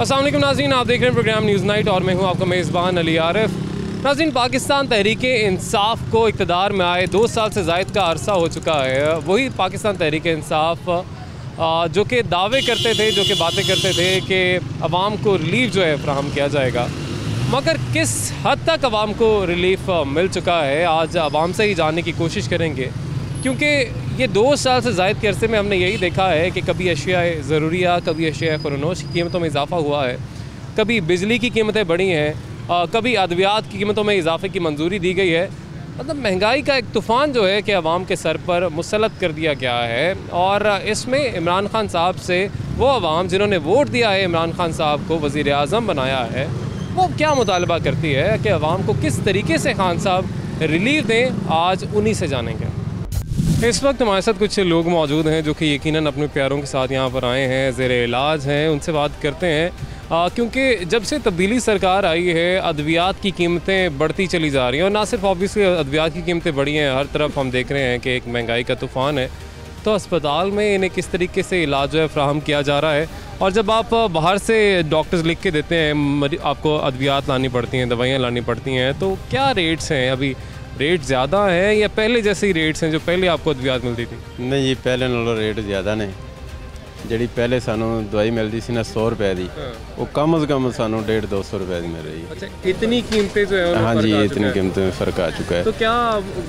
अस्सलाम वालेकुम नाज़रीन, आप देख रहे हैं प्रोग्राम न्यूज़ नाइट और मैं हूं आपका मेज़बान अली आरिफ। नाज़रीन, पाकिस्तान तहरीक इंसाफ को इक़्तिदार में आए 2 साल से ज़ायद का अरसा हो चुका है। वही पाकिस्तान तहरीक इंसाफ जो कि दावे करते थे, जो कि बातें करते थे कि अवाम को रिलीफ जो है फ़राहम किया जाएगा, मगर किस हद तक अवाम को रिलीफ मिल चुका है आज अवाम से ही जानने की कोशिश करेंगे। क्योंकि ये 2 साल से ज़ायद के अरसे में हमने यही देखा है कि कभी अशिया ज़रूरिया, कभी अशिया खुरनोश की कीमतों में इजाफ़ा हुआ है, कभी बिजली की कीमतें बढ़ी हैं, कभी अद्वियात की कीमतों में इजाफ़े की मंजूरी दी गई है। मतलब महंगाई का एक तूफ़ान जो है कि अवाम के सर पर मुसल्लत कर दिया गया है। और इसमें इमरान खान साहब से वो अवाम जिन्होंने वोट दिया है, इमरान खान साहब को वज़ीर आज़म बनाया है, वो क्या मुतालबा करती है कि अवाम को किस तरीके से खान साहब रिलीफ दें, आज उन्हीं से जानेंगे। इस वक्त हमारे साथ कुछ लोग मौजूद हैं जो कि यकीनन अपने प्यारों के साथ यहाँ पर आए हैं, ज़ेरे इलाज हैं। उनसे बात करते हैं क्योंकि जब से तब्दीली सरकार आई है अद्वियात की कीमतें बढ़ती चली जा रही हैं। और ना सिर्फ ऑब्वियसली अद्वियात की कीमतें बढ़ी हैं, हर तरफ हम देख रहे हैं कि एक महंगाई का तूफ़ान है। तो अस्पताल में इन्हें किस तरीके से इलाज जो है फ़राहम किया जा रहा है। और जब आप बाहर से डॉक्टर्स लिख के देते हैं, आपको अद्वियात लानी पड़ती हैं, दवाइयाँ लानी पड़ती हैं, तो क्या रेट्स हैं? अभी रेट ज़्यादा है या पहले जैसे ही रेट्स हैं जो पहले आपको अद्वियात मिलती थी? नहीं जी, पहले नालों रेट ज़्यादा ने। जी पहले सानू दवाई मिलती सी ना 100 रुपए की, वो कम अज़ कम सानू 150-200 रुपए की मिल रही है। अच्छा, इतनी कीमतें जो है? हाँ जी, इतनी कीमतों में फ़र्क आ चुका है। तो क्या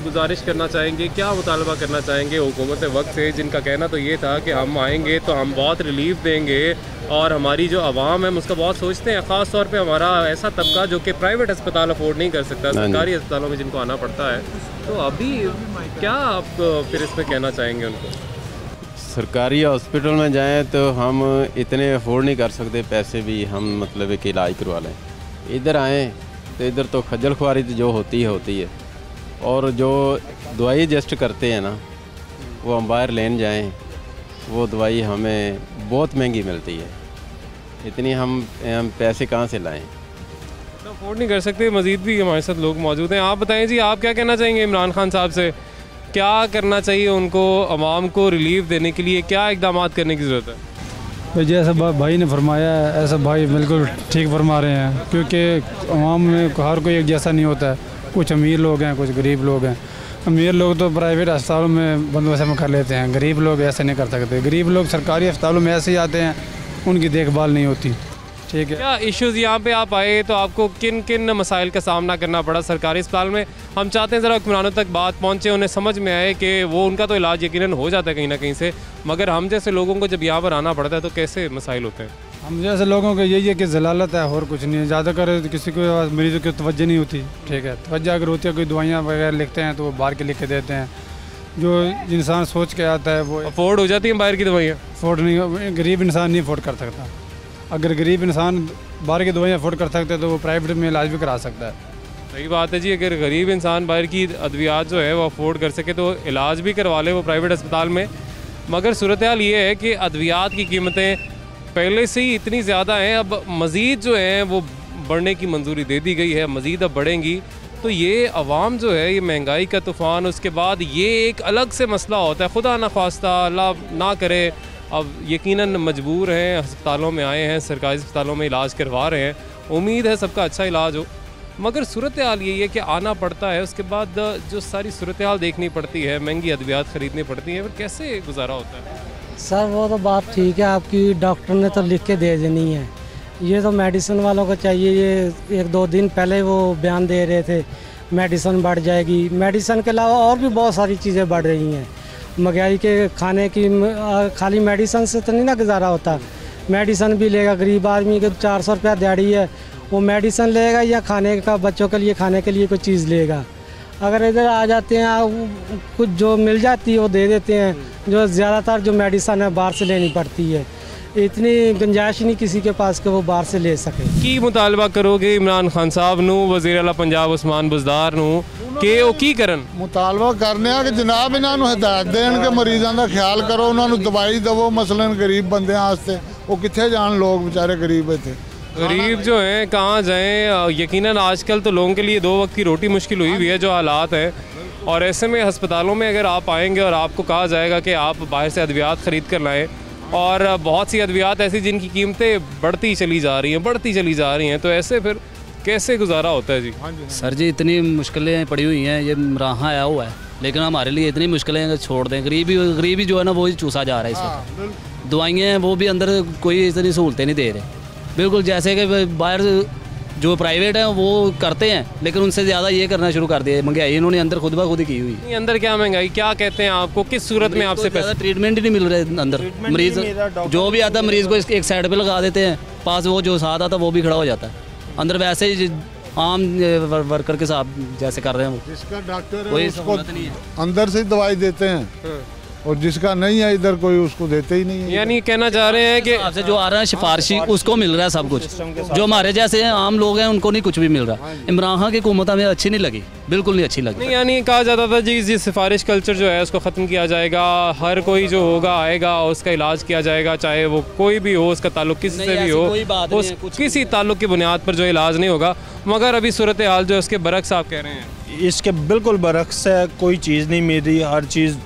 गुजारिश करना चाहेंगे, क्या मुतालबा करना चाहेंगे हुकूमत वक्त से, जिनका कहना तो ये था कि हम आएंगे तो हम बहुत रिलीफ देंगे और हमारी जो आवाम है हम उसका बहुत सोचते हैं, ख़ास तौर पे हमारा ऐसा तबका जो कि प्राइवेट अस्पताल अफोर्ड नहीं कर सकता, सरकारी अस्पतालों में जिनको आना पड़ता है। तो अभी क्या आप फिर इसमें कहना चाहेंगे उनको? सरकारी हॉस्पिटल में जाएं तो हम इतने अफोर्ड नहीं कर सकते पैसे भी, हम मतलब एक इलाज करवा लें। इधर आएँ तो इधर तो खज्जल खुआरी जो होती है। और जो दवाई एडजस्ट करते हैं ना, वो हम बाहर लेने जाएँ, वो दवाई हमें बहुत महंगी मिलती है। इतनी हम पैसे कहाँ से लाएं? अफोर्ड नहीं कर सकते। मज़ीद भी हमारे साथ लोग मौजूद हैं। आप बताएं जी, आप क्या कहना चाहेंगे इमरान खान साहब से? क्या करना चाहिए उनको आवाम को रिलीफ देने के लिए? क्या इक़दाम करने की ज़रूरत है? तो जैसा भाई ने फरमाया है, ऐसा भाई बिल्कुल ठीक फरमा रहे हैं। क्योंकि आवाम में हर कोई एक जैसा नहीं होता है। कुछ अमीर लोग हैं, कुछ गरीब लोग हैं। अमीर लोग तो प्राइवेट अस्पतालों में बंदोबस्त में कर लेते हैं, गरीब लोग ऐसे नहीं कर सकते। गरीब लोग सरकारी अस्पतालों में ऐसे ही आते हैं, उनकी देखभाल नहीं होती। ठीक है, क्या इश्यूज़ यहाँ पे आप आए तो आपको किन किन मसाइल का सामना करना पड़ा सरकारी अस्पताल में? हम चाहते हैं ज़रा हुक्मरानों तक बात पहुँचे, उन्हें समझ में आए कि वो उनका तो इलाज यकीनन हो जाता है कहीं ना कहीं से, मगर हम जैसे लोगों को जब यहाँ पर आना पड़ता है तो कैसे मसाइल होते हैं? हम जैसे लोगों को यही है कि जलालत है और कुछ नहीं है। ज़्यादा कर किसी को मरीजों की तवज्जो नहीं होती। ठीक है, तवज्जो अगर होती है, कोई दवाइयाँ वगैरह लिखते हैं तो वो बाहर के लिख के देते हैं। जो इंसान सोच के आता है वो अफोर्ड हो जाती है बाहर की दवाइयाँ? अफोर्ड नहीं, गरीब इंसान नहीं अफोर्ड कर सकता। अगर गरीब इंसान बाहर की दवाइयाँ अफोर्ड कर सकते हैं तो वो प्राइवेट में इलाज भी करा सकता है। सही बात है जी, अगर गरीब इंसान बाहर की अद्वियात जो है वो अफोर्ड कर सके तो इलाज भी करवा ले वो प्राइवेट अस्पताल में। मगर सूरत हाल ये है कि अद्वियात की कीमतें पहले से ही इतनी ज़्यादा हैं, अब मज़ीद जो है वो बढ़ने की मंजूरी दे दी गई है, मज़ीद अब बढ़ेंगी। तो ये अवाम जो है, ये महंगाई का तूफ़ान, उसके बाद ये एक अलग से मसला होता है। खुदा न ख्वास्ता, अल्लाह ना करे, अब यकीनन मजबूर हैं, अस्पतालों में आए हैं, सरकारी अस्पतालों में इलाज करवा रहे हैं, उम्मीद है सबका अच्छा इलाज हो। मगर सूरत हाल यही है कि आना पड़ता है, उसके बाद जो सारी सूरत हाल देखनी पड़ती है, महंगी अद्वियात ख़रीदनी पड़ती हैं, फिर कैसे गुजारा होता है? सर वो तो बात ठीक है आपकी, डॉक्टर ने तो लिख के दे देनी है। ये तो मेडिसिन वालों को चाहिए। ये 1-2 दिन पहले वो बयान दे रहे थे मेडिसिन बढ़ जाएगी। मेडिसिन के अलावा और भी बहुत सारी चीज़ें बढ़ रही हैं। महंगाई के खाने की, खाली मेडिसिन से तो नहीं ना गुजारा होता। मेडिसिन भी लेगा गरीब आदमी के 400 रुपया दिहाड़ी है, वो मेडिसिन लेगा या खाने का, बच्चों के लिए खाने के लिए कोई चीज़ लेगा। अगर इधर आ जाते हैं, कुछ जो मिल जाती है वो दे देते हैं। जो ज़्यादातर जो मेडिसिन है बाहर से लेनी पड़ती है। इतनी गुंजाइश नहीं किसी के पास कि वो बाहर से ले सके। की मुतालबा करोगे इमरान खान साहब नू, वज़ीर आला पंजाब उस्मान बुज़दार नू कि वो की करन? मुतालबा करने कि जनाब इन्हों हिदायत देन कि मरीजों का ख्याल करो, उन्होंने दवाई दवो। मसलन गरीब बंदे वास्ते वो कितने जान, लोग बेचारे गरीब थे। गरीब जो हैं कहाँ जाएं? यकीनन आजकल तो लोगों के लिए 2 वक्त की रोटी मुश्किल हुई हुई है जो हालात हैं। और ऐसे में अस्पतालों में अगर आप आएंगे और आपको कहा जाएगा कि आप बाहर से अद्वियात ख़रीद कर लाएँ, और बहुत सी अद्वियात ऐसी जिनकी कीमतें बढ़ती चली जा रही हैं, तो ऐसे फिर कैसे गुजारा होता है जी? सर जी इतनी मुश्किलें पड़ी हुई हैं, ये राह आया हुआ है, लेकिन हमारे लिए इतनी मुश्किलें छोड़ दें। गरीबी जो है ना वो ही चूसा जा रहा है इस वक्त। दवाइयाँ हैं वो भी अंदर कोई इतनी सहूलतें नहीं दे रहे, बिल्कुल जैसे कि बाहर जो प्राइवेट है वो करते हैं, लेकिन उनसे ज़्यादा ये करना शुरू कर दिया। महंगाई इन्होंने अंदर खुद ब खुद ही की हुई। अंदर क्या महंगाई, क्या कहते हैं आपको, किस सूरत में आपसे पैसा? ट्रीटमेंट ही नहीं मिल रहे अंदर। मरीज जो भी आता है मरीज़ को एक साइड पे लगा देते हैं, पास वो जो साथ आता वो भी खड़ा हो जाता है अंदर, वैसे ही आम वर्कर के साथ जैसे कर रहे हैं वो। जिसका डॉक्टर है कोई उसको सहूलत नहीं है, अंदर से दवाई देते हैं, और जिसका नहीं है इधर कोई उसको देते ही नहीं है। यानी कहना चाह रहे हैं कि आपसे जो आ रहा है सिफारिशी उसको मिल रहा है सब कुछ, जो हमारे जैसे आम लोग हैं उनको नहीं कुछ भी मिल रहा। इमरान खान की हुकूमत हमें अच्छी नहीं लगी, बिल्कुल नहीं अच्छी लगी। नहीं, यानी कहा जाता था जी सिफारिश कल्चर जो है उसको ख़त्म किया जाएगा, हर कोई जो होगा आएगा उसका इलाज किया जाएगा, चाहे वो कोई भी हो, उसका ताल्लुक किसी से भी हो, उस किसी ताल्लुक की बुनियाद पर जो इलाज नहीं होगा। मगर अभी सूरत हाल जो है उसके बरक्स आप कह रहे हैं। इसके बिल्कुल बरक्स है, कोई चीज़ नहीं मिल रही, हर चीज़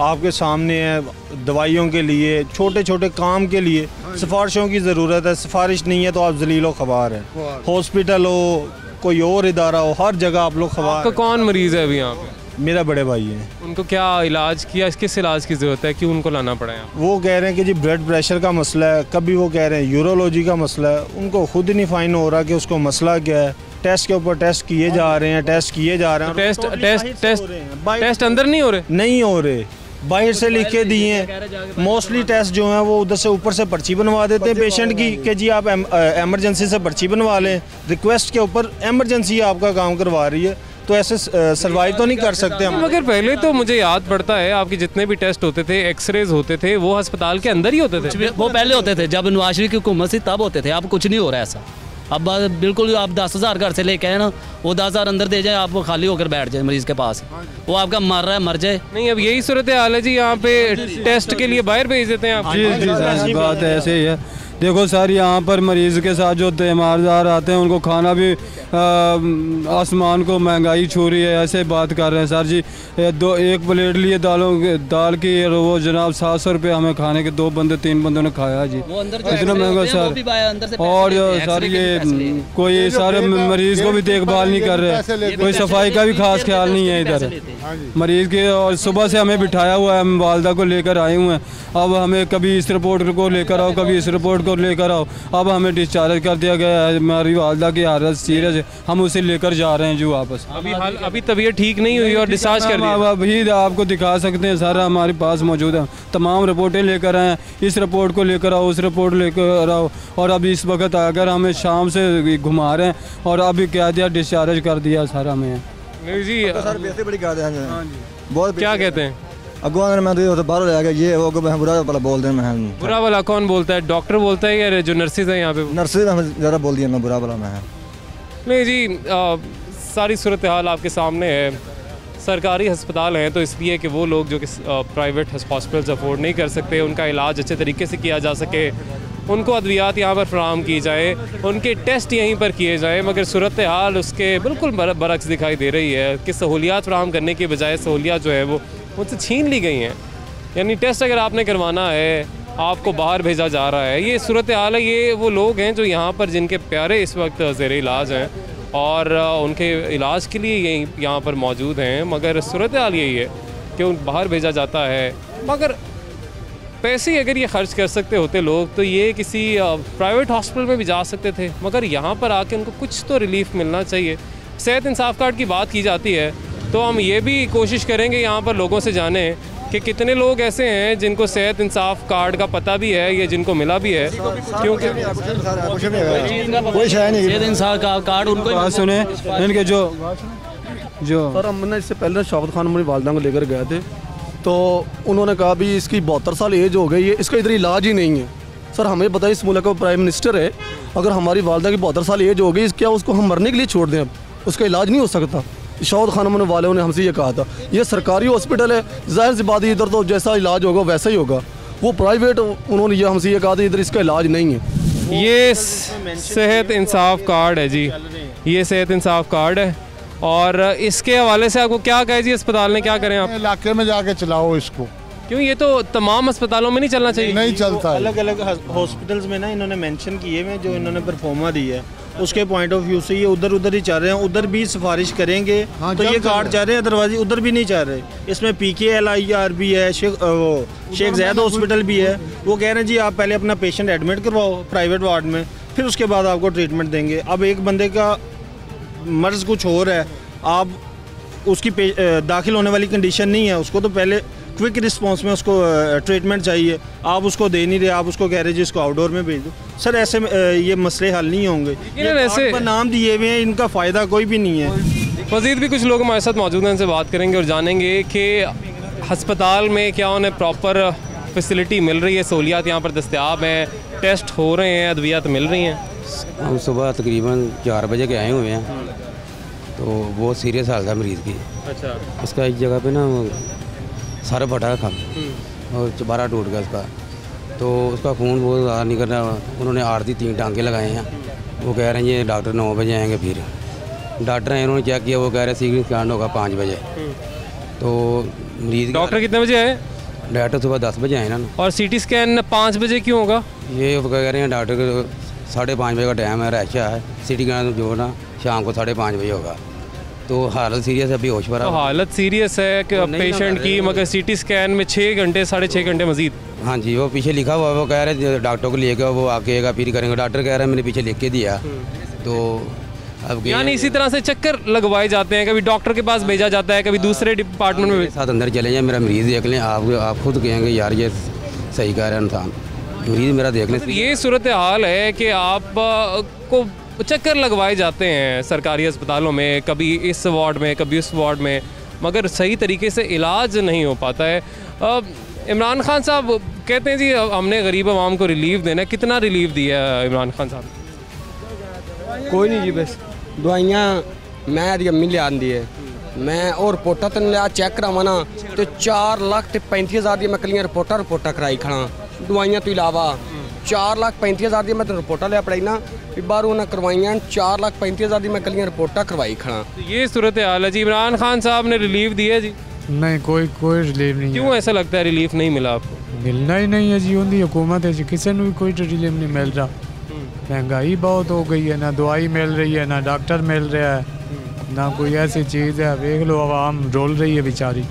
आपके सामने है। दवाइयों के लिए, छोटे छोटे काम के लिए सिफारिशों की ज़रूरत है, सिफारिश नहीं है तो आप जलीलो खबार हैं। हॉस्पिटल हो, कोई और इदारा हो, हर जगह आप लोग खबार। आपका कौन मरीज़ है अभी यहाँ पे? मेरा बड़े भाई है। उनको क्या इलाज किया, किस इलाज की ज़रूरत है, क्यों उनको लाना पड़ा है? वो कह रहे हैं कि जी ब्लड प्रेशर का मसला है, कभी वो कह रहे हैं यूरोलॉजी का मसला है, उनको खुद नहीं फाइन हो रहा कि उसको मसला क्या है। टेस्ट के ऊपर टेस्ट किए जा रहे हैं, टेस्ट अंदर नहीं हो रहे, बाहर से लिख के दिए हैं। मोस्टली टेस्ट जो हैं वो उधर से ऊपर से पर्ची बनवा देते हैं पेशेंट की कि जी आप एमरजेंसी से पर्ची बनवा लें, रिक्वेस्ट के ऊपर एमरजेंसी आपका काम करवा रही है, तो ऐसे सर्वाइव तो नहीं कर सकते हम। मगर पहले तो मुझे याद पड़ता है आपके जितने भी टेस्ट होते थे, एक्सरेज होते थे, वो अस्पताल के अंदर ही होते थे। वो पहले होते थे जब नवाज शरीफ की हुकूमत थी तब होते थे, अब कुछ नहीं हो रहा ऐसा। अब बिल्कुल आप 10,000 घर से लेके आए ना, वो 10,000 अंदर दे जाए, आप खाली होकर बैठ जाए मरीज के पास, वो आपका मर रहा है मर जाए। नहीं, अब यही सूरत हाल है जी, यहाँ पे टेस्ट के लिए बाहर भेज देते हैं आप। जी बात ऐसे ही है। देखो सर, यहाँ पर मरीज़ के साथ जो तीमारदार आते हैं उनको खाना भी आसमान को महंगाई छू रही है, ऐसे बात कर रहे हैं सर जी। एक प्लेट लिए दाल की वो जनाब 700 रुपये हमें खाने के, 2 बंदे 3 बंदों ने खाया जी, इतना महंगा सर। और सर ये कोई सारे मरीज़ को भी देखभाल नहीं कर रहे, कोई सफाई का भी खास ख्याल नहीं है इधर मरीज़ के। और सुबह से हमें बिठाया हुआ है, हम वालदा को लेकर आए हुए हैं, अब हमें कभी इस रिपोर्ट को लेकर आओ, कभी इस रिपोर्ट को लेकर आओ, अब हमें डिस्चार्ज कर दिया गया है। हमारी वालदा की हालत सीरियस है, हम उसे लेकर जा रहे हैं जो वापस। अभी तबीयत ठीक नहीं हुई और डिस्चार्ज कर दिया। अभी आपको दिखा सकते हैं, सारा हमारे पास मौजूद है, तमाम रिपोर्टें लेकर आए, इस रिपोर्ट को लेकर आओ, उस रिपोर्ट लेकर आओ। और अभी इस वक्त अगर हमें शाम से घुमा रहे हैं और अभी क्या दिया, डिस्चार्ज कर दिया सारा हमें। नहीं जी सर पैसे बड़ी कर देंगे, बहुत क्या कहते हैं अगवान मैं तो बाहर ले गया, ये वो बुरा वाला बोल दें। मैं बुरा वाला कौन बोलता है, डॉक्टर बोलता है या जो नर्सेज हैं यहाँ पे? नर्सेज ज़्यादा बोल दिया, मैं बुरा वाला मैं। नहीं जी, सारी सूरत हाल आपके सामने है। सरकारी अस्पताल हैं तो इसलिए कि वो लोग जो कि प्राइवेट हॉस्पिटल्स अफोर्ड नहीं कर सकते, उनका इलाज अच्छे तरीके से किया जा सके, उनको अद्वियात यहाँ पर फराहम की जाए, उनके टेस्ट यहीं पर किए जाए। मगर सूरत हाल उसके बिल्कुल बरक्स दिखाई दे रही है कि सहूलियात फराहम करने के बजाय सहूलियात जो है वो मुझसे छीन ली गई हैं। यानी टेस्ट अगर आपने करवाना है आपको बाहर भेजा जा रहा है, ये सूरत हाल है। ये वो लोग हैं जो यहाँ पर जिनके प्यारे इस वक्त ज़ेर इलाज हैं और उनके इलाज के लिए यहाँ पर मौजूद हैं, मगर सूरत हाल यही है कि उन बाहर भेजा जाता है। मगर पैसे अगर ये ख़र्च कर सकते होते लोग तो ये किसी प्राइवेट हॉस्पिटल में भी जा सकते थे, मगर यहाँ पर आके उनको कुछ तो रिलीफ मिलना चाहिए। सेहत इंसाफ कार्ड की बात की जाती है तो हम ये भी कोशिश करेंगे यहाँ पर लोगों से जाने कि कितने लोग ऐसे हैं जिनको सेहत इंसाफ कार्ड का पता भी है या जिनको मिला भी है, क्योंकि कोई शायद नहीं सेहत इंसाफ कार्ड उनको सुने इनके जो सर हमने इससे पहले शौकत खान मेरी वालदा को लेकर गए थे तो उन्होंने कहा भी इसकी 72 साल एज हो गई है, इसका इधर इलाज ही नहीं है। सर हमें बताइए, इस मुल्क का प्राइम मिनिस्टर है, अगर हमारी वालदा की 72 साल एज हो गई, क्या उसको हम मरने के लिए छोड़ दें? अब उसका इलाज नहीं हो सकता। शौकत खान वालों ने हमसे ये कहा था, ये सरकारी हॉस्पिटल है, जाहिर सी बात है इधर तो जैसा इलाज होगा वैसा ही होगा। वो प्राइवेट, उन्होंने ये हमसे ये कहा था इधर इसका इलाज नहीं है। ये सेहत इंसाफ कार्ड है जी, ये सेहत इंसाफ कार्ड है और इसके हवाले से आपको क्या कहे जी अस्पताल ने, क्या करें आप? इलाके में जाके चलाओ इसको, क्यों, ये तो तमाम अस्पतालों में नहीं चलना चाहिए? नहीं चलता है। अलग अलग हॉस्पिटल्स में ना इन्होंने मेंशन किए हुए जो इन्होंने परफॉर्मा दी है उसके पॉइंट ऑफ व्यू से ये उधर उधर ही चाह रहे हैं, उधर भी सिफारिश करेंगे तो ये कार्ड चाह रहे हैं, अदरवाइज उधर भी नहीं चाह रहे। इसमें PKLIR भी है, शेख ज़ैद हॉस्पिटल भी है। वो कह रहे हैं जी आप पहले अपना पेशेंट एडमिट करवाओ प्राइवेट वार्ड में, फिर उसके बाद आपको ट्रीटमेंट देंगे। अब एक बंदे का मर्ज़ कुछ और है, आप उसकी दाखिल होने वाली कंडीशन नहीं है, उसको तो पहले क्विक रिस्पांस में उसको ट्रीटमेंट चाहिए, आप उसको दे नहीं रहे, आप उसको कह रहे जी इसको आउटडोर में भेज दो। सर ऐसे ये मसले हल नहीं होंगे। ऐसे नाम दिए हुए हैं, इनका फ़ायदा कोई भी नहीं है। मज़ीद भी कुछ लोग हमारे साथ मौजूद हैं, उनसे बात करेंगे और जानेंगे कि हस्पताल में क्या उन्हें प्रॉपर फैसिलिटी मिल रही है, सहूलियात यहाँ पर दस्तयाब हैं, टेस्ट हो रहे हैं, अद्वियात मिल रही हैं। हम सुबह तकरीबन 4 बजे के आए हुए हैं, तो बहुत सीरियस हालत है मरीज़ की। अच्छा। उसका एक जगह पे ना सर फटा खा और चबारा टूट गया उसका, तो उसका खून बहुत ज़्यादा निकल रहा है। उन्होंने आरती 3 टांके लगाए हैं। वो कह रहे हैं ये डॉक्टर 9 बजे आएंगे। फिर डॉक्टर हैं, उन्होंने चेक किया, वो कह रहे हैं सीरियस स्कैन होगा 5 बजे। तो मरीज़ डॉक्टर कितने बजे आए? डॉक्टर सुबह 10 बजे आए ना। और CT स्कैन 5 बजे क्यों होगा? ये वो कह रहे हैं डॉक्टर को 5:30 बजे का टाइम है, रैशा है। CT स्कैन जो ना शाम को 5:30 बजे होगा। तो हालत सीरियस है, अभी होश पर। तो हालत सीरियस है कि पेशेंट की, मगर CT स्कैन में 6 घंटे 6.5 घंटे मजीद। हाँ जी, वो पीछे लिखा हुआ है, वो कह रहे हैं डॉक्टर को लेकर वो आकेगा फिर करेंगे। डॉक्टर कह रहे हैं मैंने पीछे लिख के दिया। तो अब यानी इसी तरह से चक्कर लगवाए जाते हैं, कभी डॉक्टर के पास भेजा जाता है, कभी दूसरे डिपार्टमेंट में। साथ अंदर चले जाए, मेरा मरीज़ देख लें, आप खुद कहेंगे यार ये सही कह रहा है इंसान, मरीज़ मेरा देख लें। ये सूरत हाल है कि आप को चक्कर लगवाए जाते हैं सरकारी अस्पतालों में, कभी इस वार्ड में कभी उस वार्ड में, मगर सही तरीके से इलाज नहीं हो पाता है। इमरान खान साहब कहते हैं जी हमने गरीब आवाम को रिलीफ देना है। कितना रिलीफ दिया है इमरान खान साहब? कोई नहीं जी, बस दवाइयाँ मैं दी अम्मी लिया दी है, मैं और रिपोर्टा तो लिया चेक करावा ना तो 4,35,000 दी मैं कलियां रिपोर्टा कराई खड़ा, दवाइयां तो इलावा 4,35,000 दी मैं तो रिपोर्टा लिया पड़ाई ना, फिर बाहर उन्हें करवाइयां 4,35,000 दी मैं कलियां रिपोर्टा करवाई खड़ा। ये सूरत हाल है जी। इमरान खान साहब ने रिलीफ दिया जी? नहीं, कोई रिलीफ नहीं। क्यों ऐसा लगता है रिलीफ नहीं मिला आपको? मिलना ही नहीं है जी, उनकी हुकूमत है जी, किसी ने भी कोई रिलीफ नहीं मिल रहा। महंगाई बहुत हो गई है, ना दवाई मिल रही है, ना डॉक्टर मिल रहा है, ना कोई ऐसी चीज़ है। देख लो आवाम रोल रही है बेचारी।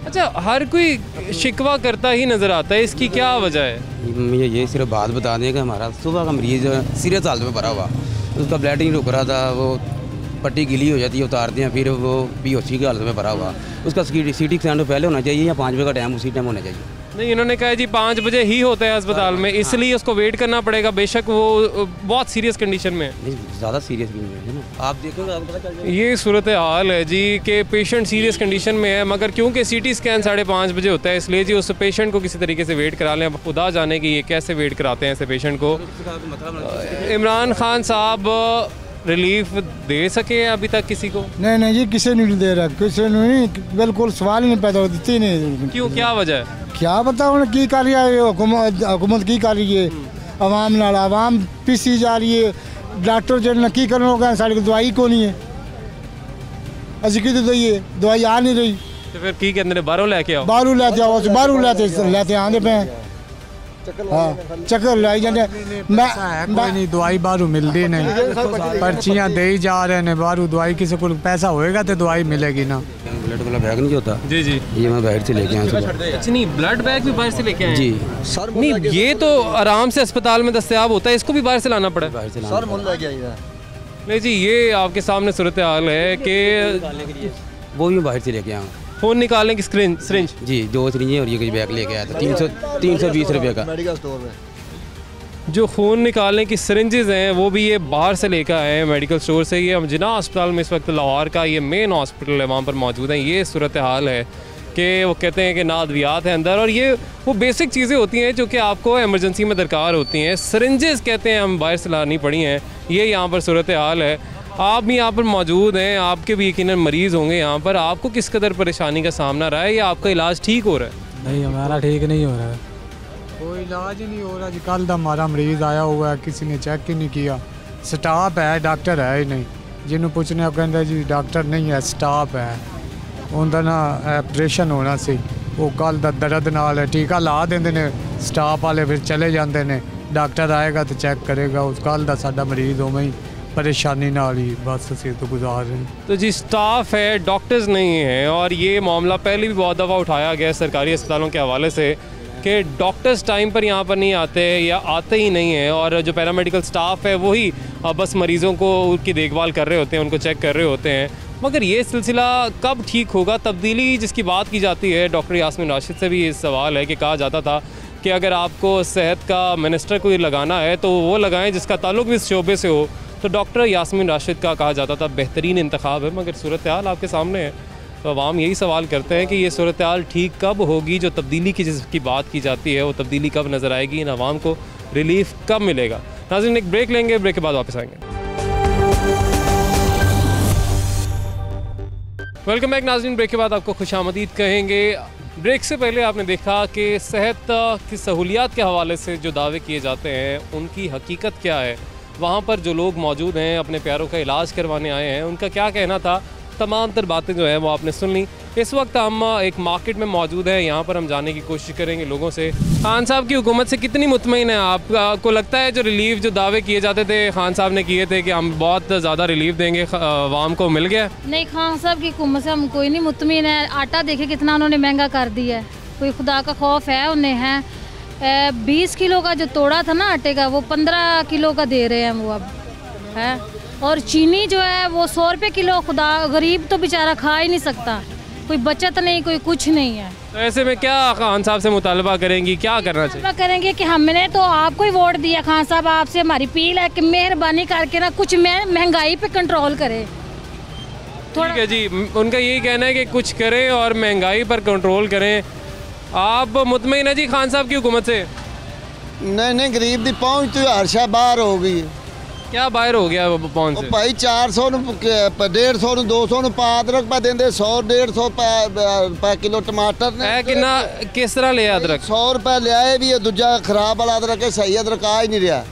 अच्छा, हर कोई शिकवा करता ही नज़र आता है, इसकी क्या वजह है? मुझे ये सिर्फ बात बता दें कि हमारा सुबह का मरीज़ सीरियस हालत में भरा हुआ, उसका ब्लड नहीं रुक रहा था, वो पट्टी गिली हो जाती है, उतारते हैं, फिर वो बेहोशी की हालत में भरा हुआ। उसका CT स्कैन पहले होना चाहिए या 5 बजे का टाइम उसी टाइम होना चाहिए? नहीं, इन्होंने कहा जी 5 बजे ही होता है अस्पताल में, इसलिए उसको वेट करना पड़ेगा, बेशक वो बहुत सीरियस कंडीशन में है। ज़्यादा सीरियस नहीं है ना, आप देखोगे आपको पता चल जाएगा। ये सूरत हाल है जी कि पेशेंट सीरियस कंडीशन में है, मगर क्योंकि CT स्कैन 5:30 बजे होता है, इसलिए जी उस पेशेंट को किसी तरीके से वेट करा लें। अब खुदा जाने कि ये कैसे वेट कराते हैं ऐसे पेशेंट को। इमरान खान साहब रिलीफ दे सके अभी तक किसी को? नहीं जी, किसी ने नहीं दे रहा, किसी ने नहीं, बिल्कुल सवाल ही नहीं पैदा होती नहीं। क्यों, क्या वजह है? क्या पता उन्हें की कर रही है हुकूमत की कर रही है, आवाम नाल आवाम पीसी जा रही है। डॉक्टर जो की करना साढ़े को दवाई को नहीं है, असं की दवाई आ नहीं रही। तो फिर की कहते बाहरों लेके आओ, बाहरों लेते आओ, बाहरों लेते आते पे। हाँ, चक्कर लाई जाते। कोई नहीं, दवाई बाहरों मिलती नहीं, पर्चियाँ दे ही जा रहे हैं बाहरों। दवाई किसी को पैसा होएगा तो दवाई मिलेगी ना। ब्लड वाला बैग नहीं होता जी, ये मैं बाहर से लेके आया। अच्छा, नहीं, ब्लड बैग भी बाहर से लेके आए जी? सर नहीं, ये तो आराम से अस्पताल में दस्तयाब होता है, इसको भी बाहर से लाना पड़ा? बाहर से नहीं जी, ये आपके सामने सूरत हाल है कि वो भी बाहर से लेके आया। खून निकालने की सिरिंज जी, 2 सिरिंजें और ये कुछ बैग लेके आया था 320 रुपये का। मेडिकल स्टोर में जो खून निकालने की सिरिंजेस हैं वो भी ये बाहर से लेकर आए हैं मेडिकल स्टोर से। ये हम जिन्ना अस्पताल में इस वक्त लाहौर का ये मेन हॉस्पिटल है, वहाँ पर मौजूद हैं। ये सूरत हाल है कि वो कहते हैं कि ना अद्वियात है अंदर, और ये वो बेसिक चीज़ें होती हैं जो कि आपको एमरजेंसी में दरकार होती हैं। सिरिंजेस कहते हैं हम बाहर से लानी पड़ी हैं। ये यहाँ पर सूरत हाल है। आप भी यहाँ पर मौजूद हैं, आपके भी यकीनन मरीज़ होंगे यहाँ पर। आपको किस कदर परेशानी का सामना रहा है या आपका इलाज ठीक हो रहा है? नहीं, हमारा ठीक नहीं हो रहा है, कोई इलाज ही नहीं हो रहा जी। कल का हमारा मरीज़ आया हुआ है, किसी ने चेक ही नहीं किया। स्टाफ है, डॉक्टर है ही नहीं। जिन्होंने पूछने कहते जी डॉक्टर नहीं है, स्टाफ है। उनका ना ऑपरेशन होना सी, ਉਹ ਕੱਲ ਦਾ ਦਰਦ ਨਾਲ ਟੀਕਾ ਲਾ ਦਿੰਦੇ ਨੇ ਸਟਾਫ ਵਾਲੇ, ਫਿਰ ਚਲੇ ਜਾਂਦੇ ਨੇ। डॉक्टर आएगा तो चेक करेगा। उस कल का साडा मरीज़ उवें ही परेशानी नाल ही बस असीं तो गुजार रहे हैं। तो जी स्टाफ है, डॉक्टर्स नहीं हैं, और ये मामला पहले भी बहुत दफ़ा उठाया गया सरकारी अस्पतालों के हवाले से कि डॉक्टर्स टाइम पर यहाँ पर नहीं आते या आते ही नहीं हैं, और जो पैरामेडिकल स्टाफ है वही बस मरीज़ों को उनकी देखभाल कर रहे होते हैं, उनको चेक कर रहे होते हैं। मगर ये सिलसिला कब ठीक होगा? तब्दीली जिसकी बात की जाती है, डॉक्टर यास्मीन राशिद से भी ये सवाल है कि कहा जाता था कि अगर आपको सेहत का मिनिस्टर कोई लगाना है तो वो लगाएं जिसका ताल्लुक भी इस शोबे से हो। तो डॉक्टर यास्मीन राशिद का कहा जाता था बेहतरीन इंतखाब है, मगर सूरत हाल आपके सामने है। तो अवाम यही सवाल करते हैं कि ये सूरत हाल ठीक कब होगी? जो तब्दीली की जिसकी बात की जाती है वो तब्दीली कब नज़र आएगी? इन अवाम को रिलीफ कब मिलेगा? नाज़रीन एक ब्रेक लेंगे, ब्रेक के बाद वापस आएंगे। वेलकम बैक नाज़रीन, ब्रेक के बाद आपको खुशामदीद कहेंगे। ब्रेक से पहले आपने देखा कि सेहत की सहूलियात के हवाले से जो दावे किए जाते हैं उनकी हकीकत क्या है। वहाँ पर जो लोग मौजूद हैं अपने प्यारों का इलाज करवाने आए हैं, उनका क्या कहना था, तमाम तर बातें जो हैं वो आपने सुन ली। इस वक्त हम एक मार्केट में मौजूद हैं, यहाँ पर हम जाने की कोशिश करेंगे लोगों से। खान साहब की हुकूमत से कितनी मुतमईन है आपको? लगता है जो रिलीफ जो दावे किए जाते थे खान साहब ने किए थे कि हम बहुत ज़्यादा रिलीफ देंगे, आवाम को मिल गया? नहीं, खान साहब की हुकूमत से हम कोई नहीं मुतमईन है। आटा देखे कितना उन्होंने महंगा कर दिया है, कोई खुदा का खौफ है उन्हें? है 20 किलो का जो तोड़ा था ना आटे का, वो 15 किलो का दे रहे हैं वो अब है। और चीनी जो है वो 100 रुपये किलो। खुदा, गरीब तो बेचारा खा ही नहीं सकता, कोई बचत नहीं, कोई कुछ नहीं है। तो ऐसे में क्या खान साहब से मुतालबा करेंगी, क्या करना चाहिए? करेंगे कि हमने तो आपको ही वोट दिया खान साहब, आपसे हमारी अपील है कि मेहरबानी करके ना कुछ महंगाई पे कंट्रोल करें। ठीक है जी, उनका यही कहना है कि कुछ करें और महंगाई पर कंट्रोल करें। आप मुतमईन है जी खान साहब की हुकूमत से? नहीं, गरीब की पहुँच तो हर शा बाहर हो गई। क्या बाहर हो गया पहुँच से? भाई 400 150 200 पा अदरक पा देंगे, 100 150 किलो टमाटर ने है कि ना। किस तरह लिया अदरक? 100 रुपये लिया भी है, दूजा खराब वाला अदरक है, सही अदरक आ ही नहीं रहा।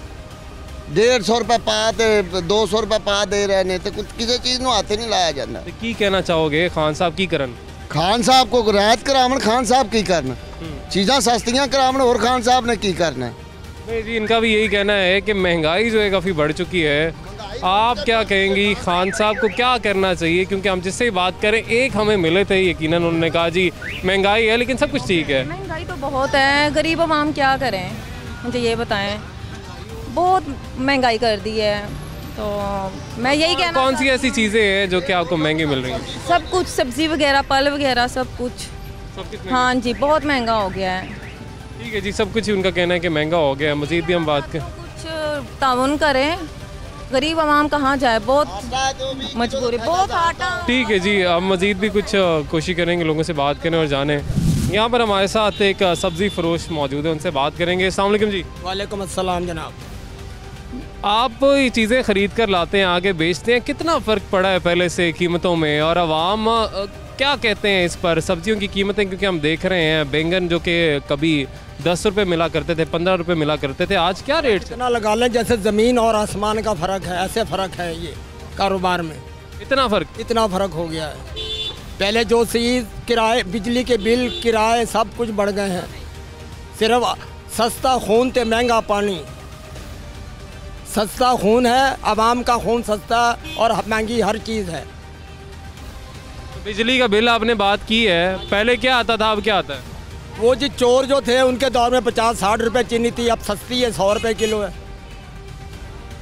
150 रुपये पा तो 200 रुपये पा दे रहे हैं, तो कुछ किसी चीज़ में हाथ नहीं लाया जाता। तो की कहना चाहोगे खान साहब की करन? खान साहब को रियायत करावन, खान साहब की करना, चीज़ां सस्तियाँ करावन, और खान साहब ने की करना है? नहीं जी, इनका भी यही कहना है कि महंगाई जो है काफ़ी बढ़ चुकी है। आप क्या कहेंगी, खान साहब को क्या करना चाहिए? क्योंकि हम जिससे बात करें, एक हमें मिले थे यकीनन, उन्होंने कहा जी महंगाई है लेकिन सब कुछ ठीक है। महंगाई तो बहुत है, गरीब आवाम क्या करें, मुझे ये बताएं। बहुत महंगाई कर दी है, तो मैं यही कहना। कौन सी ऐसी चीज़ें हैं जो कि आपको महंगी मिल रही हैं? सब कुछ, सब्ज़ी वगैरह, फल वगैरह, सब कुछ। हाँ जी, बहुत महंगा हो गया है। ठीक है जी, सब कुछ ही उनका कहना है कि महंगा हो गया है। मज़ीद भी हम बात करें, कुछ ताउन करें, गरीब आवाम कहाँ जाए, बहुत मजबूरी, बहुत आटा। ठीक है जी, हम मज़ीद भी कुछ कोशिश करेंगे, लोगों से बात करें और जानें। यहाँ पर हमारे साथ एक सब्ज़ी फरोश मौजूद है, उनसे बात करेंगे। अस्सलाम वालेकुम जी। वालेकुम अस्सलाम जनाब। आप ये चीज़ें ख़रीद कर लाते हैं, आगे बेचते हैं, कितना फ़र्क पड़ा है पहले से कीमतों में? और आवाम क्या कहते हैं इस पर, सब्जियों की कीमतें? क्योंकि हम देख रहे हैं बैंगन जो कि कभी 10 रुपये मिला करते थे, 15 रुपये मिला करते थे, आज क्या रेट? इतना लगा लें जैसे ज़मीन और आसमान का फ़र्क है, ऐसे फ़र्क है ये कारोबार में। इतना फ़र्क हो गया है। पहले जो चीज़ किराए, बिजली के बिल, किराए सब कुछ बढ़ गए हैं। सिर्फ सस्ता खून ते महंगा पानी। सस्ता खून है, आवाम का खून सस्ता और महंगी हर चीज़ है। बिजली का बिल आपने बात की है, पहले क्या आता था, अब क्या आता है? वो जी चोर जो थे उनके दौर में 50-60 रुपये चीनी थी, अब सस्ती है, 100 रुपये किलो है।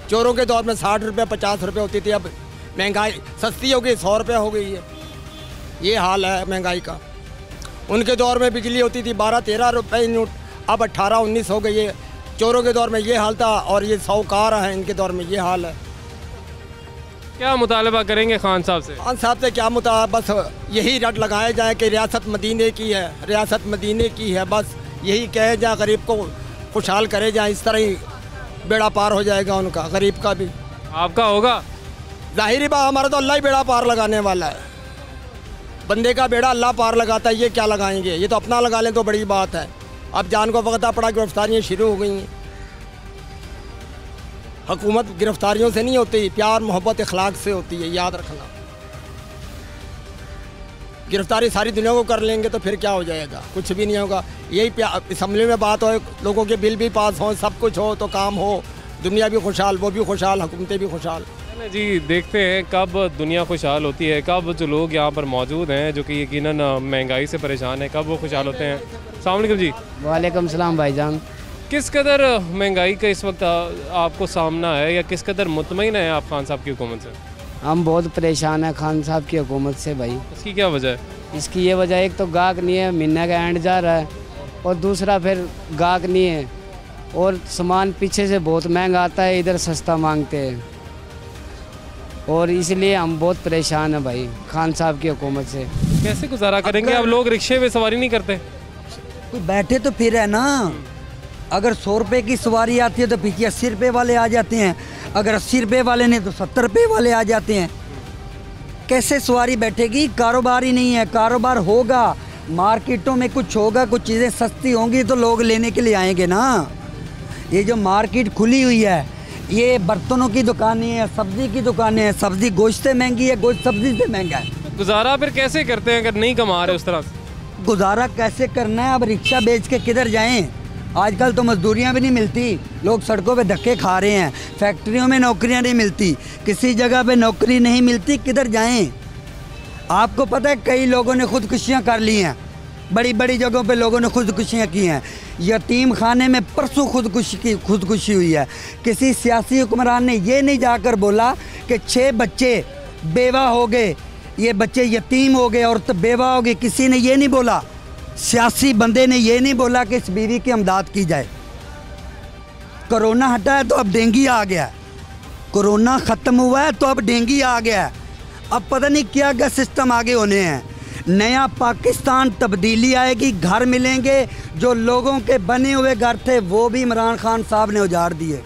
चोरों के दौर में 60 रुपये 50 रुपये होती थी, अब महंगाई सस्ती हो गई, 100 रुपये हो गई है। ये हाल है महंगाई का। उनके दौर में बिजली होती थी 12-13 रुपये यूनिट, अब 18-19 हो गई है। चोरों के दौर में ये हाल था, और ये साहूकार हैं, इनके दौर में ये हाल है। क्या मुतालबा करेंगे खान साहब से? खान साहब से क्या मुतालबा, बस यही रट लगाया जाए कि रियासत मदीने की है, रियासत मदीने की है, बस यही कहे जाए, गरीब को खुशहाल करे जाए, इस तरह ही बेड़ा पार हो जाएगा उनका, गरीब का भी। आपका होगा? ज़ाहिरी बात, हमारा तो अल्लाह ही बेड़ा पार लगाने वाला है। बंदे का बेड़ा अल्लाह पार लगाता है, ये क्या लगाएंगे? ये तो अपना लगा लें तो बड़ी बात है। अब जान को पता पड़ा, गिरफ्तारियाँ शुरू हो गई हैं। हुकूमत गिरफ्तारियों से नहीं होती, प्यार मोहब्बत इखलाक से होती है, याद रखना। गिरफ्तारी सारी दुनिया को कर लेंगे तो फिर क्या हो जाएगा? कुछ भी नहीं होगा। यही असम्बली में बात हो, लोगों के बिल भी पास हों, सब कुछ हो तो काम हो, दुनिया भी खुशहाल, वो भी खुशहाल, हुकूमतें भी खुशहाल। जी देखते हैं कब दुनिया खुशहाल होती है, कब जो लोग यहाँ पर मौजूद हैं जो कि यकीनन महंगाई से परेशान हैं, कब वो खुशहाल होते हैं। अस्सलाम वालेकुम जी। वालेकुम सलाम भाईजान। किस कदर महंगाई का इस वक्त आपको सामना है या किस कदर मुतमईन है आप खान साहब की हुकूमत से? हम बहुत परेशान हैं खान साहब की हुकूमत से भाई। इसकी क्या वजह है? इसकी ये वजह, एक तो गाहक नहीं है, महीने का एंड जा रहा है, और दूसरा फिर गाहक नहीं है और सामान पीछे से बहुत महंगा आता है, इधर सस्ता मांगते हैं, और इसलिए हम बहुत परेशान हैं भाई खान साहब की हुकूमत से। कैसे गुजारा करेंगे? अब लोग रिक्शे में सवारी नहीं करते, कोई बैठे तो फिर है ना। अगर 100 रुपये की सवारी आती है तो पीछे 80 रुपये वाले आ जाते हैं, अगर 80 रुपये वाले नहीं तो 70 रुपये वाले आ जाते हैं। कैसे सवारी बैठेगी? कारोबार ही नहीं है। कारोबार होगा, मार्केटों में कुछ होगा, कुछ चीज़ें सस्ती होंगी तो लोग लेने के लिए आएंगे ना। ये जो मार्केट खुली हुई है, ये बर्तनों की दुकानें हैं, सब्जी की दुकानें हैं, सब्जी गोश्त से महंगी है, गोश्त सब्जी से महंगा है। गुजारा फिर कैसे करते हैं अगर नहीं कमा रहे उस तरह से? गुजारा कैसे करना है? अब रिक्शा बेच के किधर जाएं? आजकल तो मजदूरियां भी नहीं मिलती, लोग सड़कों पे धक्के खा रहे हैं, फैक्ट्रियों में नौकरियां नहीं मिलती, किसी जगह पे नौकरी नहीं मिलती, किधर जाएं? आपको पता है कई लोगों ने खुदकुशियां कर ली हैं, बड़ी बड़ी जगहों पे लोगों ने खुदकुशियां की हैं। यतीम खाने में परसों खुदकुशी हुई है। किसी सियासी हुक्मरान ने ये नहीं जाकर बोला कि 6 बच्चे बेवा हो गए, ये बच्चे यतीम हो गए, औरत बेवा हो गई, किसी ने ये नहीं बोला। सियासी बंदे ने ये नहीं बोला कि इस बीवी की इमदाद की जाए। कोरोना हटा है तो अब डेंगू आ गया, कोरोना ख़त्म हुआ है तो अब डेंगू आ गया। अब पता नहीं क्या क्या सिस्टम आगे होने हैं। नया पाकिस्तान तब्दीली आएगी, घर मिलेंगे, जो लोगों के बने हुए घर थे वो भी इमरान खान साहब ने उजाड़ दिए।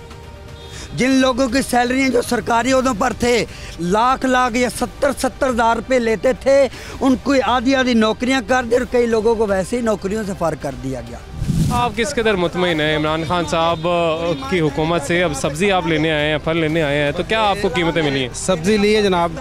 जिन लोगों की सैलरियाँ जो सरकारी ओहदों पर थे लाख लाख या 70-70 हज़ार रुपये लेते थे, उनको आधी आधी नौकरियां कर दी और कई लोगों को वैसे ही नौकरियों से फार कर दिया गया। आप किस कदर मुतमईन हैं इमरान खान साहब की हुकूमत से? अब सब्ज़ी आप लेने आए हैं, फल लेने आए हैं, तो क्या आपको कीमतें मिली हैं? सब्ज़ी ली है जनाब,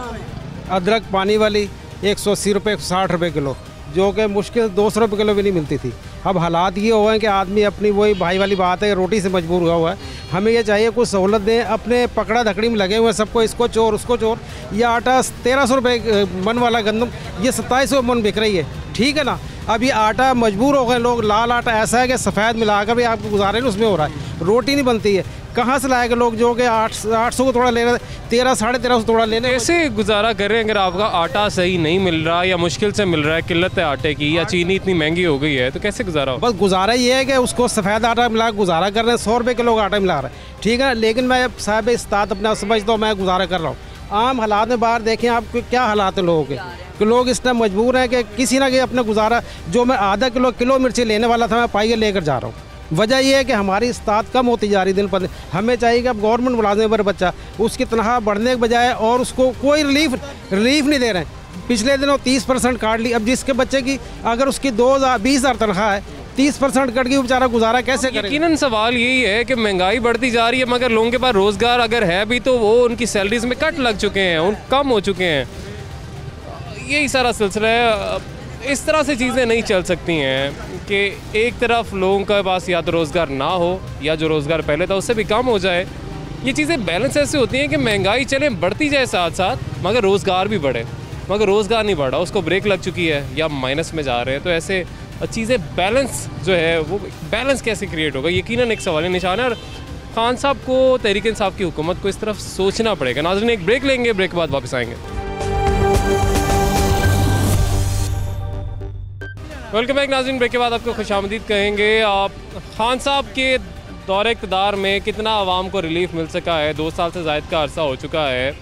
अदरक पानी वाली 180 रुपये 60 रुपये किलो, जो कि मुश्किल 200 रुपये किलो भी नहीं मिलती थी। अब हालात ये हुए हैं कि आदमी अपनी वही भाई वाली बात है, रोटी से मजबूर हुआ है। हमें ये चाहिए कुछ सहूलत दें, अपने पकड़ा धकड़ी में लगे हुए हैं सबको, इसको चोर उसको चोर। ये आटा 1300 रुपये मन वाला गंदम ये 2700 मन बिक रही है, ठीक है ना। अब ये आटा मजबूर हो गए लोग, लाल आटा ऐसा है कि सफ़ेद मिलाकर भी आपको गुजारे नहीं उसमें हो रहा है, रोटी नहीं बनती है। कहाँ से लाएगा लोग जो कि 800 को थोड़ा ले रहे, 1300-1350 थोड़ा लेने। कैसे गुजारा कर रहे हैं अगर आपका आटा सही नहीं मिल रहा या मुश्किल से मिल रहा है, किल्लत है आटे की, या चीनी इतनी महंगी हो गई है, तो कैसे गुजारा हो? बस गुजारा ये है कि उसको सफ़ेद आटा मिला गुजारा कर रहे हैं। 100 रुपये किलो का आटा मिला रहे हैं, ठीक है। लेकिन मैं साहब इस्ताद अपना समझता हूँ, मैं गुजारा कर रहा हूँ। आम हालात में बाहर देखें आप क्या हालात है लोगों के, कि लोग इस टाइम मजबूर हैं कि किसी ना किसी अपना गुजारा, जो मैं आधा किलो मिर्ची लेने वाला था मैं पाइए लेकर जा रहा हूँ। वजह यह है कि हमारी इस्तात कम होती जा रही दिन पर दिन। हमें चाहिए कि अब गवर्नमेंट मुलाजिम पर बच्चा उसकी तनख्वाह बढ़ने के बजाय और उसको कोई रिलीफ नहीं दे रहे हैं। पिछले दिनों 30% काट ली। अब जिसके बच्चे की अगर उसकी 20,000 तनख्वाह है, 30% कट गई, बेचारा गुजारा कैसे करेगा? यकीनन सवाल यही है कि महंगाई बढ़ती जा रही है, मगर लोगों के पास रोज़गार अगर है भी तो वो उनकी सैलरीज में कट लग चुके हैं, उन कम हो चुके हैं। यही सारा सिलसिला है। इस तरह से चीज़ें नहीं चल सकती हैं कि एक तरफ लोगों के पास या तो रोज़गार ना हो या जो रोज़गार पहले था उससे भी कम हो जाए। ये चीज़ें बैलेंस ऐसे होती हैं कि महंगाई चले बढ़ती जाए साथ साथ, मगर रोज़गार भी बढ़े, मगर रोज़गार नहीं बढ़ा, उसको ब्रेक लग चुकी है या माइनस में जा रहे हैं। तो ऐसे चीज़ें बैलेंस जो है वो बैलेंस कैसे क्रिएट होगा, यकीनन एक सवाल निशान है। और खान साहब को, तहरीक इंसाफ की हुकूमत को इस तरफ सोचना पड़ेगा। नाज़रीन एक ब्रेक लेंगे, ब्रेक के बाद वापस आएंगे। वेलकम बैक नाज़रीन, ब्रेक के बाद आपको खुशामदीद कहेंगे। आप खान साहब के दौरे इक़्तिदार में कितना आवाम को रिलीफ मिल सका है? 2 साल से ज़ायद का अरसा हो चुका है,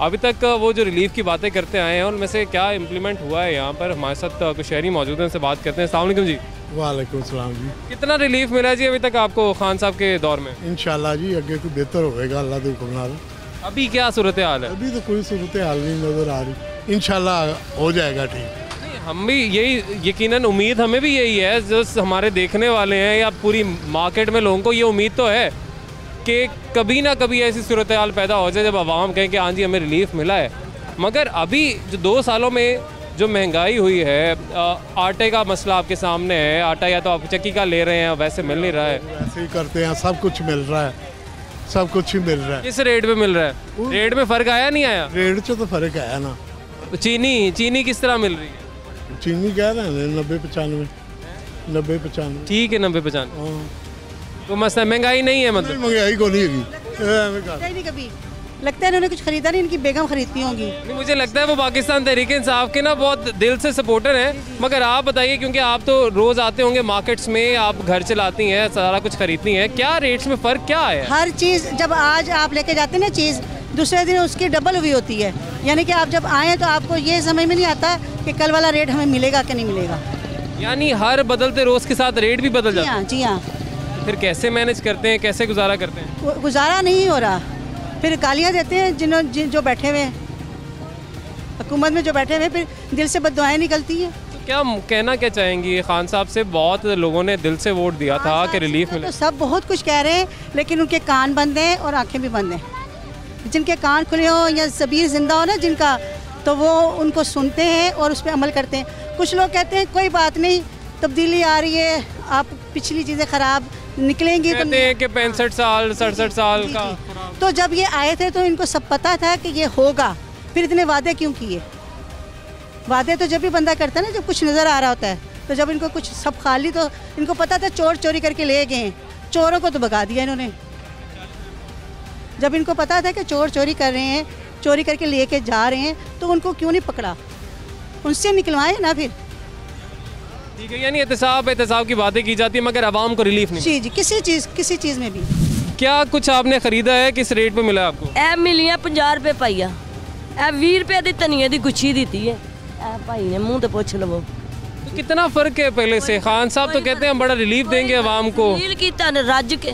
अभी तक वो जो रिलीफ की बातें करते आए हैं उनमें से क्या इम्प्लीमेंट हुआ है? यहाँ पर हमारे साथ कुछ शहरी मौजूद हैं, उनसे बात करते हैं। अस्सलाम वालेकुम जी। वालेकुम सलाम जी। कितना रिलीफ मिला जी अभी तक आपको खान साहब के दौर में? इंशाल्लाह जी अगे कोई बेहतर होगा अल्लाह के हुक्म नाल। अभी क्या सूरत हाल है? अभी तो कोई सूरत हाल नहीं नज़र आ रही, इंशाल्लाह हो जाएगा ठीक। हम भी यही, यकीनन उम्मीद हमें भी यही है, जो हमारे देखने वाले हैं या पूरी मार्केट में लोगों को ये उम्मीद तो है कि कभी ना कभी ऐसी सूरत हाल पैदा हो जाए जब आवाम कहें कि हाँ जी हमें रिलीफ मिला है। मगर अभी जो 2 सालों में जो महंगाई हुई है, आटे का मसला आपके सामने है, आटा या तो आप चक्की का ले रहे हैं, वैसे मिल नहीं रहा है। वैसे ही करते हैं, सब कुछ मिल रहा है, सब कुछ ही मिल रहा है। किस रेट पे मिल रहा है? रेट में फ़र्क आया नहीं आया? रेट से तो फ़र्क आया ना। चीनी किस तरह मिल रही है? चीनी कह रहे हैं 90-95, 90-95। ठीक है, 90-95। तो मसला महंगाई नहीं है, मतलब महंगाई को नहीं है कभी। लगता है इन्होंने कुछ खरीदा नहीं, इनकी बेगम खरीदती होंगी। नहीं, मुझे लगता है वो पाकिस्तान तहरीक इंसाफ के ना बहुत दिल से सपोर्टर हैं। मगर आप बताइए, क्योंकि आप तो रोज़ आते होंगे मार्केट्स में, आप घर चलाती हैं, सारा कुछ खरीदती हैं, क्या रेट्स में फ़र्क क्या है? हर चीज़ जब आज आप लेके जाते हैं ना चीज़, दूसरे दिन उसकी डबल हुई होती है। यानी कि आप जब आएँ तो आपको ये समझ में नहीं आता कि कल वाला रेट हमें मिलेगा कि नहीं मिलेगा। यानी हर बदलते रोज़ के साथ रेट भी बदल जाता है? जी हाँ। फिर कैसे मैनेज करते हैं, कैसे गुजारा करते हैं? गुजारा नहीं हो रहा, फिर गालियाँ देते हैं जो बैठे हुए हैं हुकूमत में, जो बैठे हुए, फिर दिल से बददुआएं निकलती हैं। तो क्या कहना क्या चाहेंगी? खान साहब से बहुत लोगों ने दिल से वोट दिया था कि रिलीफ मिले। तो सब बहुत कुछ कह रहे हैं, लेकिन उनके कान बंद हैं और आंखें भी बंद हैं। जिनके कान खुले हों या ज़मीर जिंदा हो ना जिनका, तो वो उनको सुनते हैं और उस पर अमल करते हैं। कुछ लोग कहते हैं कोई बात नहीं, तब्दीली आ रही है, आप पिछली चीज़ें ख़राब निकलेंगी। कहते हैं कि 65 साल 67 साल का। तो जब ये आए थे तो इनको सब पता था कि ये होगा, फिर इतने वादे क्यों किए? वादे तो जब भी बंदा करता है ना, जब कुछ नज़र आ रहा होता है, तो जब इनको कुछ सब खाली, तो इनको पता था चोर चोरी करके ले गए हैं, चोरों को तो भगा दिया इन्होंने। जब इनको पता था कि चोर चोरी कर रहे हैं, चोरी करके लेके जा रहे हैं, तो उनको क्यों नहीं पकड़ा? उनसे निकलवाए ना फिर। ठीक है, यानी एहतसाब की बातें की जाती है, मगर आवाम को रिलीफ नहीं। जी जी, किसी चीज़ में भी। क्या कुछ आपने खरीदा है, किस रेट पे मिला आपको? ए मिलियां 50 रुपए पाइया, ए 20 रुपए की धनिया की गुच्छी दी है। ए भाई ने मुंह तो पूछ लवो, तो कितना फर्क है पहले से? खान साहब तो कहते हैं हम बड़ा रिलीफ देंगे आवाम को। डील कीता ने रज के,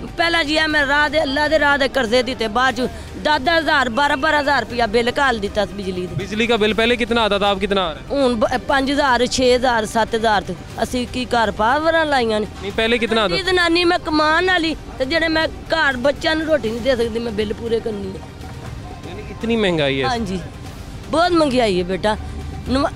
पहला जी मैं राह दे अल्लाह दे राह दे कर्जे दिते, बाद 10,000 12,000 रुपया बिल घाल दिता बिजली का बिल। पहले कितना आता था, आप कितना आ रहा है? हूँ 5,000 6,000 7,000 असी की घर पावर लाइया ने। नहीं, पहले कितना आता? जनानी मैं कमान वाली, तो जेडे मैं घर बच्चों को रोटी नहीं दे सकती, मैं बिल पूरे करनी है। इतनी महंगाई है? हाँ जी, बहुत महंगाई है बेटा।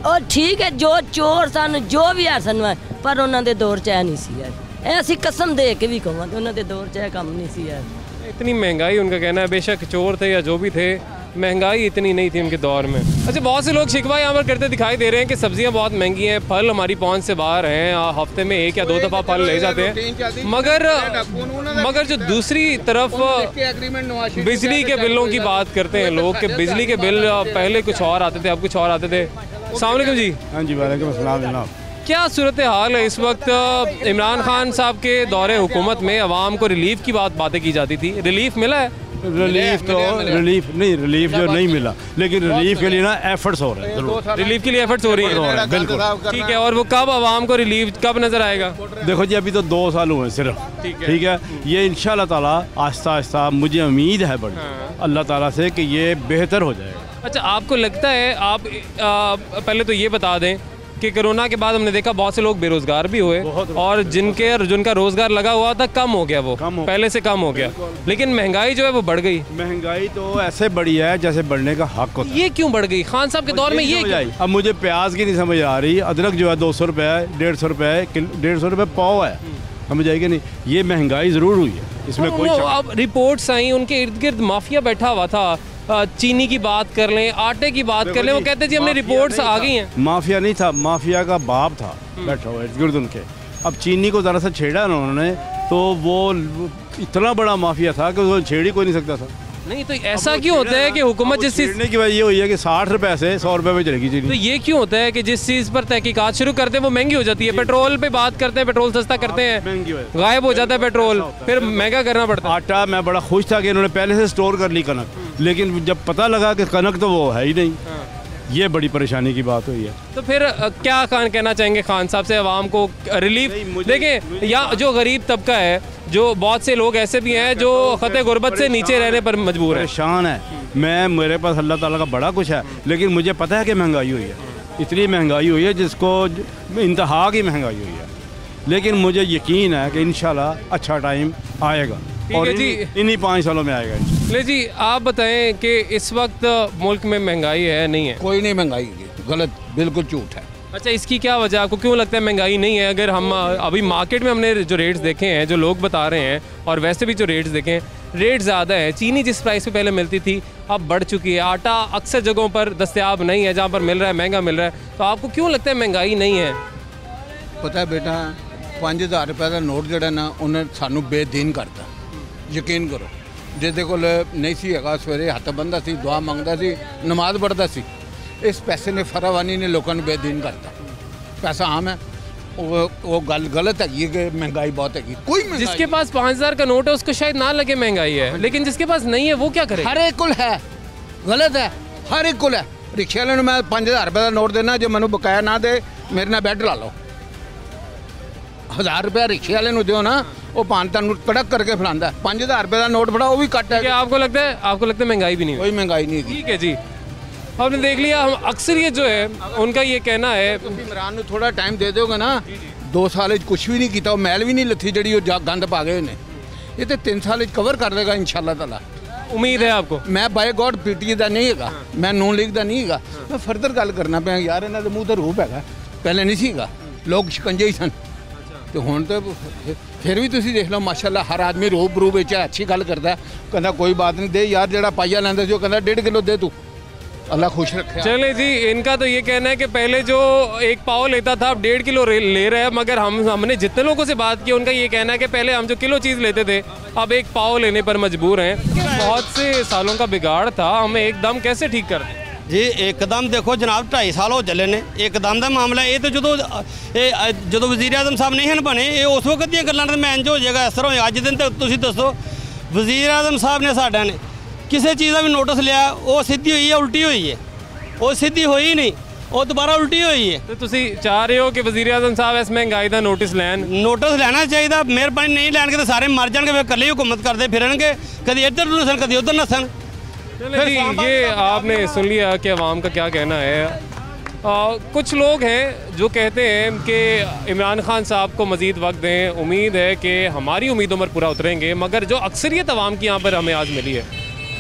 और ठीक है, जो चोर सन जो भी है सन, पर उन्होंने दौर च नहीं सी यार। ऐसी कसम दे के भी कहूँ, उन्होंने दौर च कम नहीं सी यार। इतनी महंगाई, उनका कहना है, बेशक चोर थे या जो भी थे, महंगाई इतनी नहीं थी उनके दौर में। अच्छा, बहुत से लोग शिकवा यहाँ पर करते दिखाई दे रहे हैं कि सब्जियाँ बहुत महंगी हैं, फल हमारी पहुँच से बाहर हैं, हफ्ते में 1 या 2 दफ़ा फल ले जाते हैं। मगर जो दूसरी तरफ बिजली के बिलों की बात करते हैं लोग, कि बिजली के बिल पहले कुछ और आते थे, अब कुछ और आते थे। अस्सलाम वालेकुम जी। हाँ जी, वालेकुम अस्सलाम जनाब। क्या सूरत हाल है इस वक्त? इमरान खान साहब के दौरे हुकूमत में आवाम को रिलीफ की बातें की जाती थी, रिलीफ मिला है? रिलीफ जो नहीं मिला, लेकिन रिलीफ के लिए ना एफर्ट्स हो रहे हैं। रिलीफ के लिए एफर्ट्स हो रही है, बिल्कुल ठीक है। और वो कब आवाम को रिलीफ कब नजर आएगा? देखो जी, अभी तो 2 साल हुए सिर्फ, ठीक है। ये इंशाल्लाह ताला आहिस्ता आहिस्ता, मुझे उम्मीद है बड़ी अल्लाह ताला से कि ये बेहतर हो जाएगा। अच्छा, आपको लगता है, आप पहले तो ये बता दें कि कोरोना के बाद हमने देखा बहुत से लोग बेरोजगार भी हुए, और जिनका रोजगार लगा हुआ था कम हो गया, वो पहले से कम हो गया, लेकिन महंगाई जो है वो बढ़ गई। महंगाई तो ऐसे बढ़ी है जैसे बढ़ने का हक होता है। ये क्यों बढ़ गई खान साहब के दौर में? ये अब मुझे प्याज की नहीं समझ आ रही, अदरक जो है 200 रुपये है, 150 रुपये है, 150 रुपये पाव है, समझ आएगी नहीं? ये महंगाई ज़रूर हुई है, इसमें कोई अब रिपोर्ट्स आई, उनके इर्द गिर्द माफिया बैठा हुआ था। चीनी की बात कर लें, आटे की बात कर लें, वो कहते जी हमने रिपोर्ट्स आ गई हैं। माफिया नहीं था, माफिया का बाप था बैठा हुआ इर्द गिर्द उनके। अब चीनी को ज़रा सा छेड़ा ना उन्होंने, तो वो इतना बड़ा माफिया था कि वो छेड़ ही कोई नहीं सकता था। नहीं, तो ऐसा क्यों होता है कि हुकूमत जिस चीज़ की वजह ये हुई है कि 60 रुपये से 100 रुपये में चलेगी चीनी। तो ये क्यों होता है कि जिस चीज़ पर तहकीकात शुरू करते हैं वो महंगी हो जाती है? पेट्रोल पे बात करते हैं, पेट्रोल सस्ता करते हैं, गायब हो जाता है पेट्रोल, फिर महंगा करना पड़ता है। आटा मैं बड़ा खुश था कि इन्होंने पहले से स्टोर कर ली कनक, लेकिन जब पता लगा कि कनक तो वो है ही नहीं, ये बड़ी परेशानी की बात हुई है। तो फिर क्या कहना चाहेंगे खान साहब से, आवाम को रिलीफ? देखें, या जो गरीब तबका है, जो बहुत से लोग ऐसे भी हैं जो खते गुर्बत से नीचे रहने पर मजबूर है, परेशान है। मेरे पास अल्लाह ताला का बड़ा कुछ है, लेकिन मुझे पता है कि महंगाई हुई है, इतनी महंगाई हुई है जिसको इंतहा की महंगाई हुई है, लेकिन मुझे यकीन है कि इंशाल्लाह अच्छा टाइम आएगा, और इन्हीं 5 सालों में आएगा। ले जी, आप बताएं कि इस वक्त मुल्क में महंगाई है नहीं है? कोई नहीं महंगाई, गलत, बिल्कुल झूठ है। अच्छा, इसकी क्या वजह, आपको क्यों लगता है महंगाई नहीं है? अगर हम अभी मार्केट में हमने जो रेट्स देखे हैं, जो लोग बता रहे हैं, और वैसे भी जो रेट्स देखे हैं, रेट ज़्यादा है। चीनी जिस प्राइस पे पहले मिलती थी अब बढ़ चुकी है। आटा अक्सर जगहों पर दस्तयाब नहीं है, जहाँ पर मिल रहा है महंगा मिल रहा है। तो आपको क्यों लगता है महंगाई नहीं है? पता है बेटा, 5000 रुपये का नोट जोड़ा ना उन्हें सानू बेदीन करता। यकीन करो, जिसदे कोल नहीं सी हैगा सवेरे हत्थ बंदा सी, दुआ मंगदा सी, नमाज पढ़ता सी, इस पैसे ने फरावानी ने लोगों ने बेदीन करता। पैसा आम है, वो गल गलत है कि महंगाई बहुत है। कोई जिसके पास 5000 का नोट है उसको शायद ना लगे महंगाई है, लेकिन जिसके पास नहीं है वो क्या करे? हर एक कुल है, गलत है, हर एक कुल है। रिक्शे वाले मैं 5000 रुपये का नोट देना, जो मैंने बकाया ना दे मेरे ना बैड ला लो। 1000 रुपया रिक्शे वाले दो ना, वो 5 नोट कड़क करके फैलाता। 5000 रुपये का नोट फड़ा, वो भी कट है। आपको लगता है महंगाई भी नहीं? कोई महंगाई नहीं। ठीक है जी, आपने देख लिया। हम अक्सरियत जो है उनका ये कहना है, इमरान को थोड़ा टाइम दे दोगे ना, 2 साल कुछ भी नहीं किया, मैल भी नहीं लथी जी गंद पा गए उन्हें, ये तो 3 साल कवर कर देगा इंशाल्लाह ताला। उम्मीद है आपको? मैं बाय गॉड पीटीए का नहीं है, मैं नॉन लीग का नहीं है, मैं फर्दर गल करना पाया यार, इन्हों के मुँह तो रूप है, पहले नहीं सीगा, लोग शिकंजे ही सन, तो हुण तो फिर भी तुम देख लो माशाल्लाह हर आदमी रूप रूप अच्छी गल करता है, कहता कोई बात नहीं दे यार, जो पाइया लेंदा सी कहता 1.5 किलो दे तू, अल्लाह खुश रखे। चले जी, इनका तो ये कहना है कि पहले जो 1 पाव लेता था अब 1.5 किलो ले रहा है, मगर हमने जितने लोगों से बात की उनका ये कहना है कि पहले हम जो किलो चीज़ लेते थे अब 1 पाव लेने पर मजबूर हैं। बहुत से सालों का बिगाड़ था, हमें एकदम कैसे ठीक कर दें? जी एकदम देखो जनाब 2.5 साल हो चले ने, एकदम का मामला ये तो जो वज़ीर आज़म साहब नहीं हैं बने, ये उस वक्त दी गल्लां मैं इंज हो जाएगा, इस तरह हो अज दिन तो तुसीं दसो वज़ीर आज़म साहब ने साडा ने किसी चीज़ का भी नोटिस लिया, वो सीधी हुई है उल्टी हुई है, वो सीधी हुई नहीं, वो दोबारा उल्टी हुई है। तो तुसीं चाह रहे हो कि वज़ीर आज़म साहब इस महंगाई का नोटिस लेना चाहिए, मेहरबानी नहीं लैणगे तो सारे मर जाएंगे, फिर कल ही हुकूमत करते फिरनगे, कभी इधर नसन कभी उधर नसन। ये आपने सुन लिया कि अवाम का क्या कहना है। कुछ लोग हैं जो कहते हैं कि इमरान खान साहब को मज़ीद वक्त दें, उम्मीद है कि हमारी उम्मीदों पर पूरा उतरेंगे, मगर जो अक्सरियत अवाम की यहाँ पर हमें आज मिली है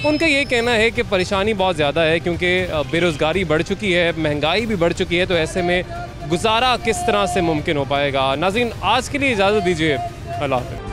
उनका ये कहना है कि परेशानी बहुत ज़्यादा है, क्योंकि बेरोज़गारी बढ़ चुकी है, महंगाई भी बढ़ चुकी है, तो ऐसे में गुजारा किस तरह से मुमकिन हो पाएगा। नाज़रीन, आज के लिए इजाज़त दीजिए, अल्लाह हाफ़िज़।